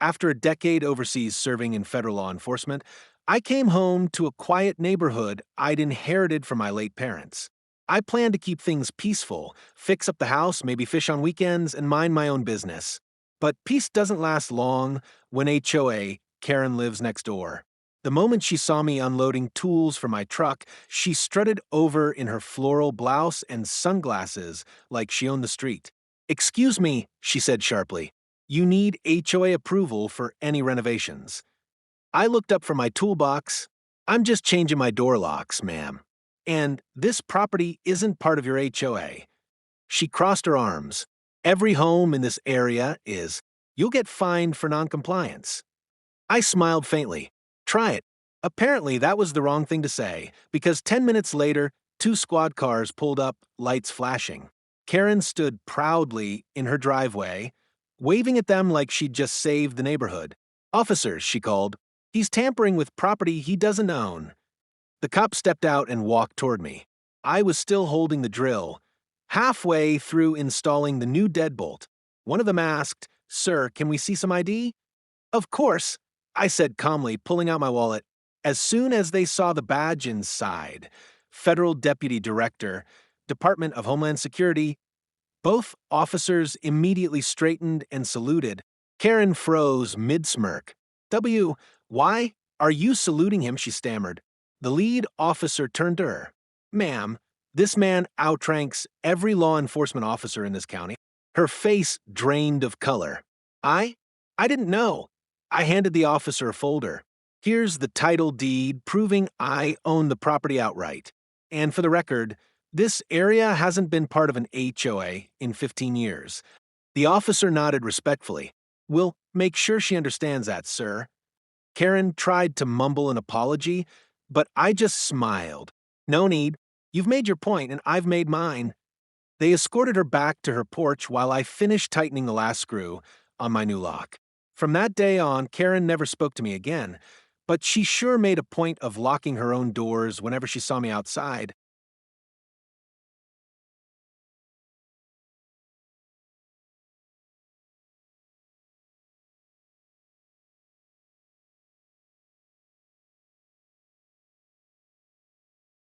After a decade overseas serving in federal law enforcement, I came home to a quiet neighborhood I'd inherited from my late parents. I planned to keep things peaceful, fix up the house, maybe fish on weekends, and mind my own business. But peace doesn't last long when HOA Karen lives next door. The moment she saw me unloading tools from my truck, she strutted over in her floral blouse and sunglasses like she owned the street. "Excuse me," she said sharply. "You need HOA approval for any renovations." I looked up from my toolbox. "I'm just changing my door locks, ma'am. And this property isn't part of your HOA." She crossed her arms. "Every home in this area is. You'll get fined for noncompliance." I smiled faintly. "Try it." Apparently, that was the wrong thing to say, because 10 minutes later, two squad cars pulled up, lights flashing. Karen stood proudly in her driveway, waving at them like she'd just saved the neighborhood. "Officers," she called. "He's tampering with property he doesn't own." The cop stepped out and walked toward me. I was still holding the drill, halfway through installing the new deadbolt. One of them asked, "Sir, can we see some ID?" "Of course," I said calmly, pulling out my wallet. As soon as they saw the badge inside, Federal Deputy Director, Department of Homeland Security, both officers immediately straightened and saluted. Karen froze mid-smirk. "Why are you saluting him?" she stammered. The lead officer turned to her. "Ma'am, this man outranks every law enforcement officer in this county." Her face drained of color. I didn't know." I handed the officer a folder. "Here's the title deed proving I own the property outright. And for the record, this area hasn't been part of an HOA in 15 years. The officer nodded respectfully. "We'll make sure she understands that, sir." Karen tried to mumble an apology, but I just smiled. "No need. You've made your point, and I've made mine." They escorted her back to her porch while I finished tightening the last screw on my new lock. From that day on, Karen never spoke to me again, but she sure made a point of locking her own doors whenever she saw me outside.